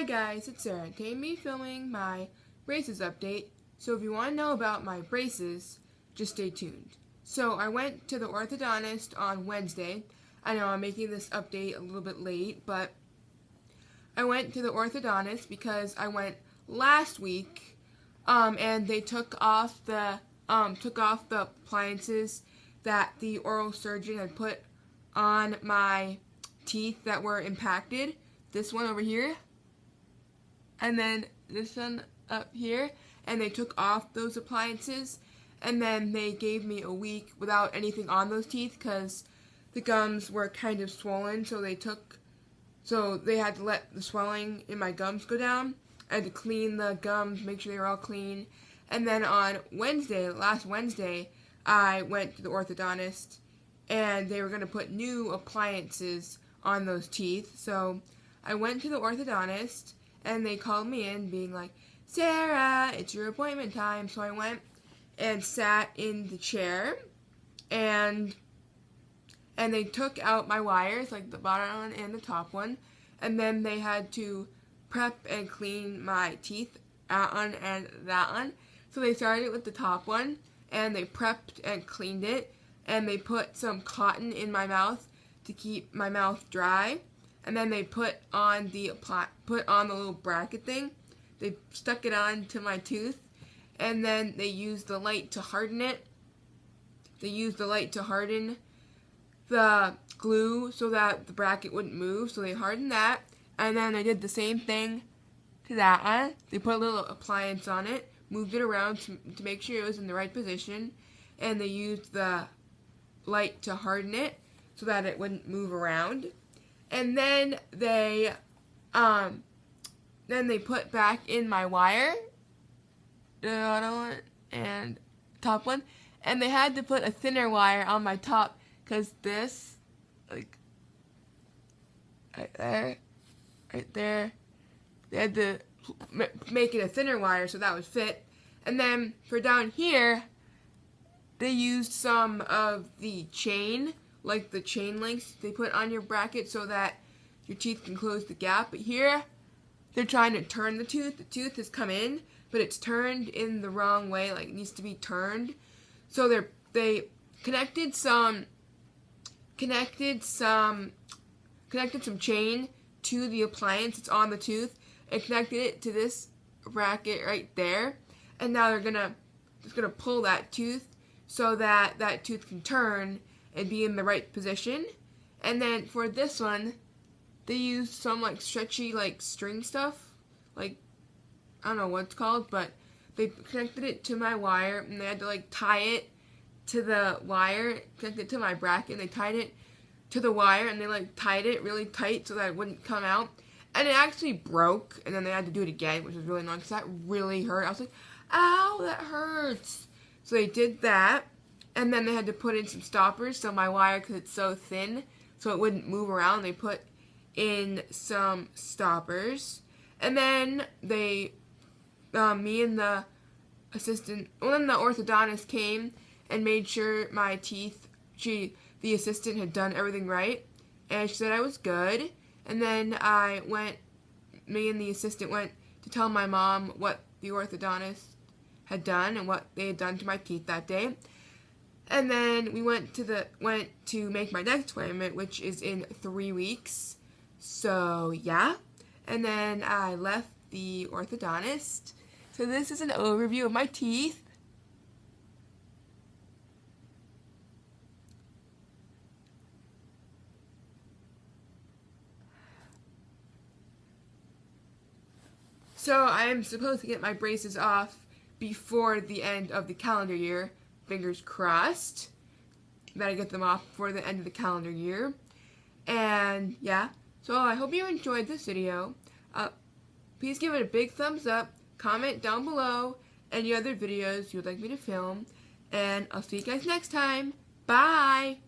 guys, it's Sarah. Today me filming my braces update. So if you want to know about my braces, just stay tuned. So I went to the orthodontist on Wednesday. I know I'm making this update a little bit late, but I went to the orthodontist because I went last week, and they took off the appliances that the oral surgeon had put on my teeth that were impacted. This one over here, and then this one up here, and they took off those appliances, and then they gave me a week without anything on those teeth because the gums were kind of swollen, so they had to let the swelling in my gums go down. I had to clean the gums, make sure they were all clean, and then on Wednesday, last Wednesday, I went to the orthodontist, and they were going to put new appliances on those teeth. So I went to the orthodontist, and they called me in being like, "Sarah, it's your appointment time." So I went and sat in the chair, and they took out my wires, like the bottom one and the top one, and then they had to prep and clean my teeth, that one and that one. So they started with the top one, and they prepped and cleaned it, and they put some cotton in my mouth to keep my mouth dry. And then they put on the little bracket thing. They stuck it on to my tooth, and then they used the light to harden it. They used the light to harden the glue so that the bracket wouldn't move. So they hardened that, and then they did the same thing to that one. They put a little appliance on it, moved it around to make sure it was in the right position, and they used the light to harden it so that it wouldn't move around. And then they put back in my wire, the bottom one and top one, and they had to put a thinner wire on my top because this, like, right there, they had to make it a thinner wire so that would fit. And then for down here, they used some of the chain, like the chain links they put on your bracket so that your teeth can close the gap. But here, they're trying to turn the tooth. The tooth has come in, but it's turned in the wrong way, like it needs to be turned. So they connected some chain to the appliance. It's on the tooth, and connected it to this bracket right there. And now they're just gonna pull that tooth so that that tooth can turn and be in the right position. And then for this one, they used some like stretchy like string stuff, like I don't know what it's called, but they connected it to my wire, and they had to like tie it to the wire, connect it to my bracket, and they tied it to the wire, and they like tied it really tight so that it wouldn't come out. And it actually broke, and then they had to do it again, which was really annoying because that really hurt. I was like, ow, that hurts. So they did that, and then they had to put in some stoppers so my wire, because it's so thin, so it wouldn't move around. They put in some stoppers, and then me and the orthodontist came and made sure my teeth, the assistant had done everything right, and she said I was good. And then me and the assistant went to tell my mom what the orthodontist had done and what they had done to my teeth that day. And then we went to make my next appointment, which is in 3 weeks. So yeah. And then I left the orthodontist. So this is an overview of my teeth. So I am supposed to get my braces off before the end of the calendar year. Fingers crossed that I get them off before the end of the calendar year. And yeah, so I hope you enjoyed this video. Please give it a big thumbs up, comment down below any other videos you would like me to film, and I'll see you guys next time. Bye!